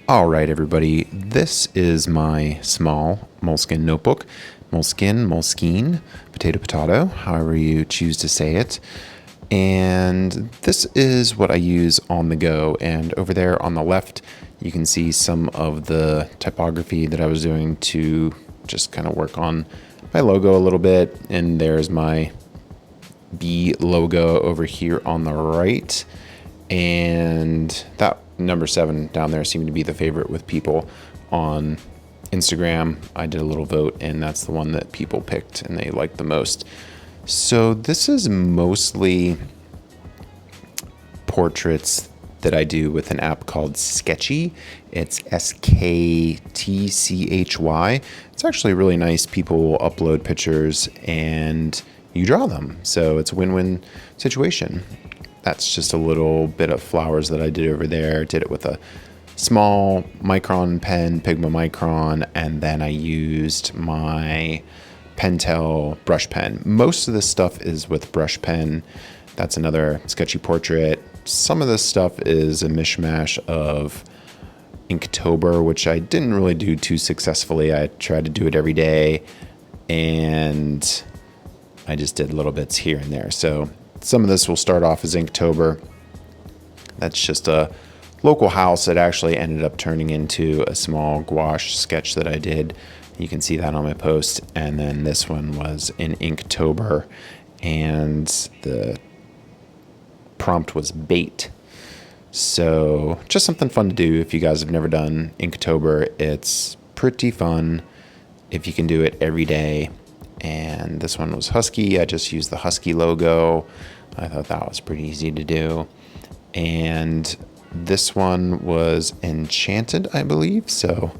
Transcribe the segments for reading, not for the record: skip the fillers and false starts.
All right, everybody. This is my small Moleskine notebook. Moleskine, potato, however you choose to say it. And this is what I use on the go. And over there on the left, you can see some of the typography that I was doing to just kind of work on my logo a little bit. And there's my B logo over here on the right. And that number 7 down there seemed to be the favorite with people on Instagram. I did a little vote, and that's the one that people picked and they liked the most. So this is mostly portraits that I do with an app called Sktchy. It's Sktchy. It's actually really nice. People will upload pictures and you draw them. So it's a win-win situation. That's just a little bit of flowers that I did over there. Did it with a small micron pen, Pigma Micron, and then I used my Pentel brush pen. Most of this stuff is with brush pen. That's another sketchy portrait. Some of this stuff is a mishmash of Inktober, which I didn't really do too successfully. I tried to do it every day, and I just did little bits here and there. So some of this will start off as Inktober. That's just a local house that actually ended up turning into a small gouache sketch that I did. You can see that on my post. And then this one was in Inktober, and the prompt was bait. So just something fun to do if you guys have never done Inktober. It's pretty fun if you can do it every day. And this one was Husky. I just used the Husky logo. I thought that was pretty easy to do. And this one was enchanted, I believe. So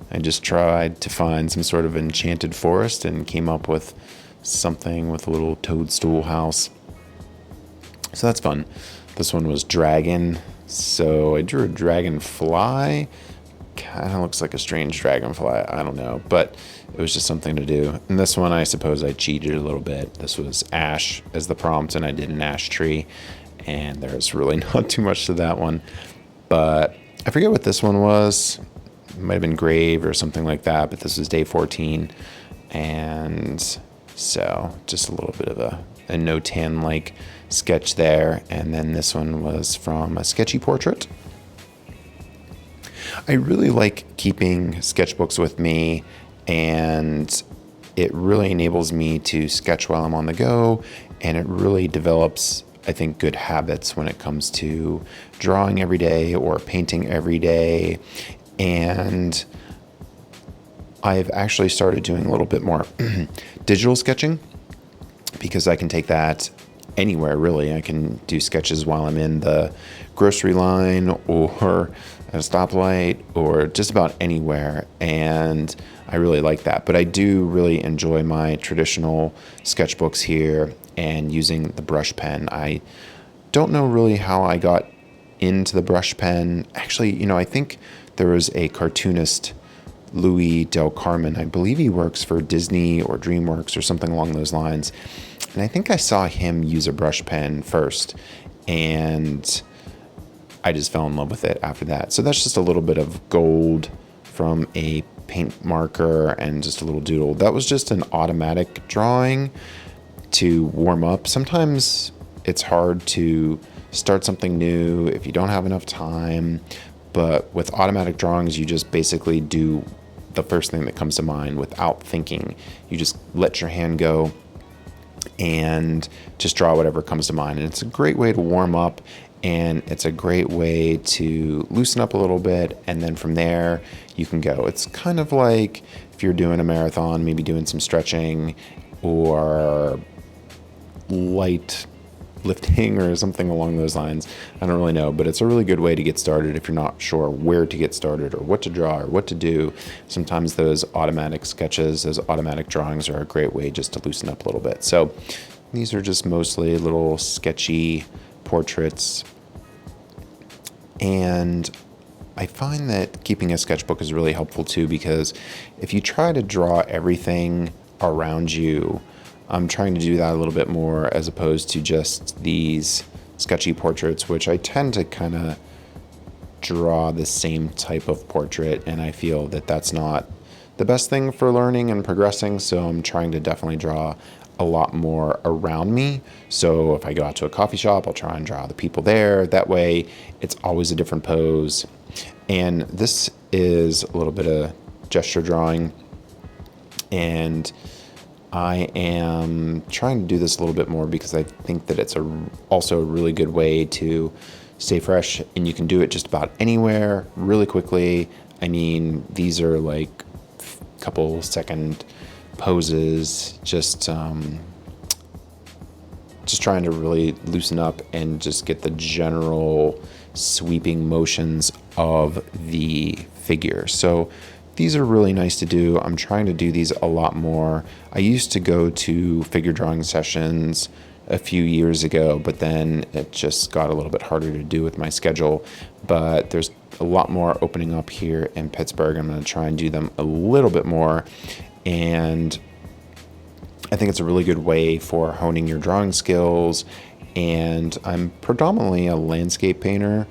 I just tried to find some sort of enchanted forest and came up with something with a little toadstool house. So that's fun. This one was dragon. So I drew a dragonfly. Kind of looks like a strange dragonfly. I don't know, but it was just something to do. And this one, I suppose I cheated a little bit. This was ash as the prompt, and I did an ash tree, and there's really not too much to that one. But I forget what this one was. It might have been grave or something like that, but this was day 14. And so just a little bit of a no-tan-like sketch there. And then this one was from a sketchy portrait. I really like keeping sketchbooks with me, and it really enables me to sketch while I'm on the go, and it really develops, I think, good habits when it comes to drawing every day or painting every day. And I've actually started doing a little bit more digital sketching, because I can take that anywhere, really. I can do sketches while I'm in the grocery line or at a stoplight or just about anywhere, and I really like that. But I do really enjoy my traditional sketchbooks here and using the brush pen. I don't know really how I got into the brush pen. Actually, I think there was a cartoonist, Louis Del Carmen. I believe he works for Disney or DreamWorks or something along those lines. And I think I saw him use a brush pen first, and I just fell in love with it after that. So that's just a little bit of gold from a paint marker and just a little doodle. That was just an automatic drawing to warm up. Sometimes it's hard to start something new if you don't have enough time, but with automatic drawings, you just basically do the first thing that comes to mind without thinking. You just let your hand go and just draw whatever comes to mind. And it's a great way to warm up, and it's a great way to loosen up a little bit, and then from there you can go. It's kind of like if you're doing a marathon, maybe doing some stretching or light lifting or something along those lines. I don't really know, but it's a really good way to get started if you're not sure where to get started or what to draw or what to do. Sometimes those automatic sketches, those automatic drawings are a great way just to loosen up a little bit. So these are just mostly little sketchy portraits. And I find that keeping a sketchbook is really helpful too, because if you try to draw everything around you, I'm trying to do that a little bit more as opposed to just these sketchy portraits, which I tend to kind of draw the same type of portrait, and I feel that that's not the best thing for learning and progressing. So I'm trying to definitely draw a lot more around me. So if I go out to a coffee shop, I'll try and draw the people there. That way it's always a different pose. And this is a little bit of gesture drawing, and I am trying to do this a little bit more because I think that it's also a really good way to stay fresh, and you can do it just about anywhere really quickly. I mean, these are like a couple second poses, just trying to really loosen up and just get the general sweeping motions of the figure. So these are really nice to do. I'm trying to do these a lot more. I used to go to figure drawing sessions a few years ago, but then it just got a little bit harder to do with my schedule. But there's a lot more opening up here in Pittsburgh. I'm going to try and do them a little bit more. And I think it's a really good way for honing your drawing skills. And I'm predominantly a landscape painter,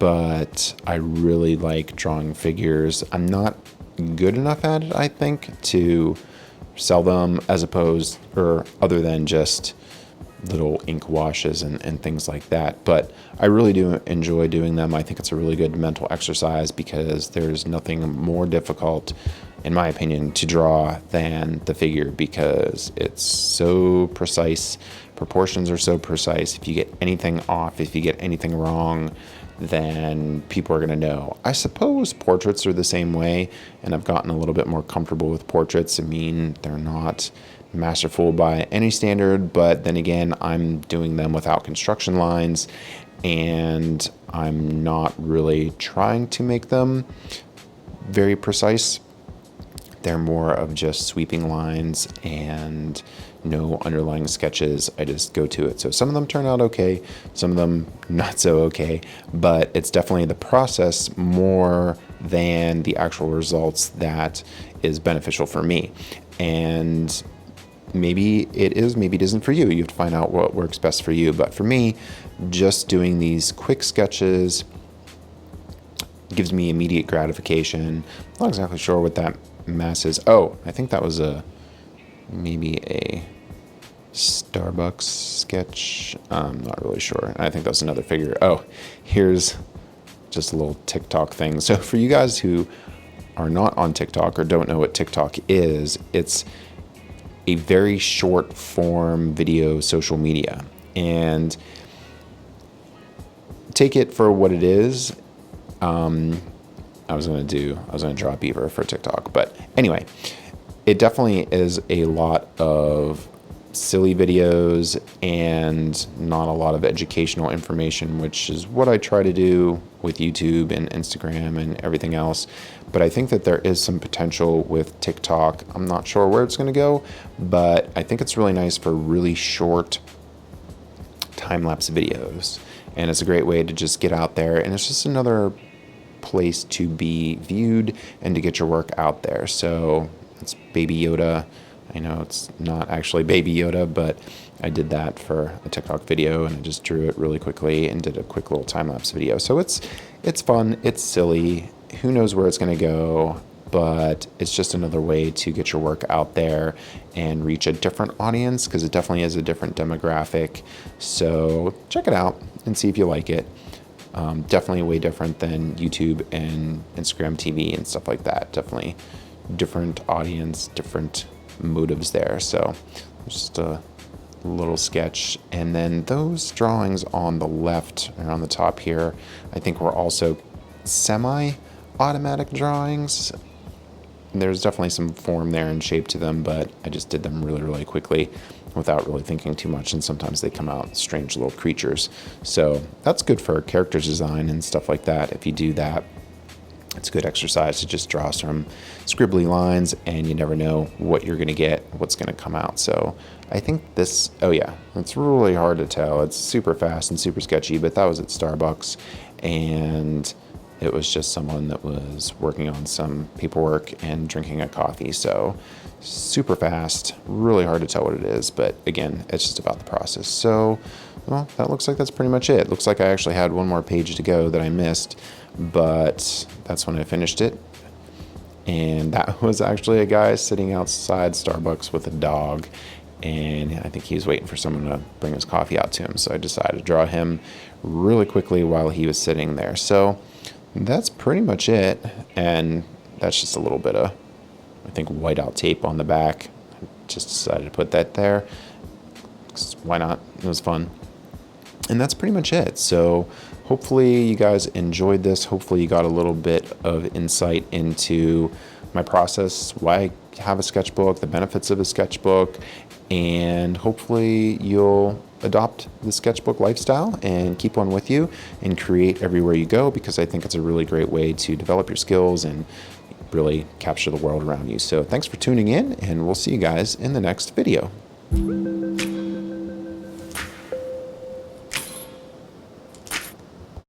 but I really like drawing figures. I'm not good enough at it, I think, to sell them other than just little ink washes and things like that. But I really do enjoy doing them. I think it's a really good mental exercise because there's nothing more difficult, in my opinion, to draw than the figure, because it's so precise. Proportions are so precise. If you get anything off, if you get anything wrong, then people are going to know. I suppose portraits are the same way, and I've gotten a little bit more comfortable with portraits. I mean, they're not masterful by any standard, but then again, I'm doing them without construction lines, and I'm not really trying to make them very precise. They're more of just sweeping lines and no underlying sketches. I just go to it. So some of them turn out okay, some of them not so okay, but it's definitely the process more than the actual results that is beneficial for me. And maybe it is, maybe it isn't for you. You have to find out what works best for you. But for me, just doing these quick sketches gives me immediate gratification. I'm not exactly sure what that mass is. Oh, I think that was maybe a Starbucks sketch. I'm not really sure. I think that's another figure. Oh, here's just a little TikTok thing. So for you guys who are not on TikTok or don't know what TikTok is, it's a very short form video social media. And take it for what it is. I was going to draw a beaver for TikTok, but anyway, it definitely is a lot of silly videos and not a lot of educational information, which is what I try to do with YouTube and Instagram and everything else. But I think that there is some potential with TikTok. I'm not sure where it's going to go, but I think it's really nice for really short time-lapse videos. And it's a great way to just get out there, and it's just another place to be viewed and to get your work out there. So it's Baby Yoda. I know it's not actually Baby Yoda, but I did that for a TikTok video, and I just drew it really quickly and did a quick little time-lapse video. So it's fun, it's silly, who knows where it's going to go, but it's just another way to get your work out there and reach a different audience, because it definitely is a different demographic. So check it out and see if you like it. Definitely way different than YouTube and Instagram TV and stuff like that. Definitely different audience, different motives there. So just a little sketch. And then those drawings on the left or on the top here, I think were also semi-automatic drawings. There's definitely some form there and shape to them, but I just did them really, really quickly without really thinking too much, and sometimes they come out strange little creatures. So that's good for character design and stuff like that. If you do that, it's a good exercise to just draw some scribbly lines, and you never know what you're going to get, what's going to come out. So I think this, oh yeah, it's really hard to tell. It's super fast and super sketchy, but that was at Starbucks, and it was just someone that was working on some paperwork and drinking a coffee. So super fast, really hard to tell what it is, but again, it's just about the process. So well, that looks like that's pretty much it. Looks like I actually had one more page to go that I missed, but that's when I finished it. And that was actually a guy sitting outside Starbucks with a dog, and I think he was waiting for someone to bring his coffee out to him. So I decided to draw him really quickly while he was sitting there. So that's pretty much it. And that's just a little bit of, I think, whiteout tape on the back. I just decided to put that there. Why not? It was fun. And that's pretty much it. So hopefully you guys enjoyed this. Hopefully you got a little bit of insight into my process, why I have a sketchbook, the benefits of a sketchbook, and hopefully you'll adopt the sketchbook lifestyle and keep one with you and create everywhere you go, because I think it's a really great way to develop your skills and really capture the world around you. So thanks for tuning in, and we'll see you guys in the next video.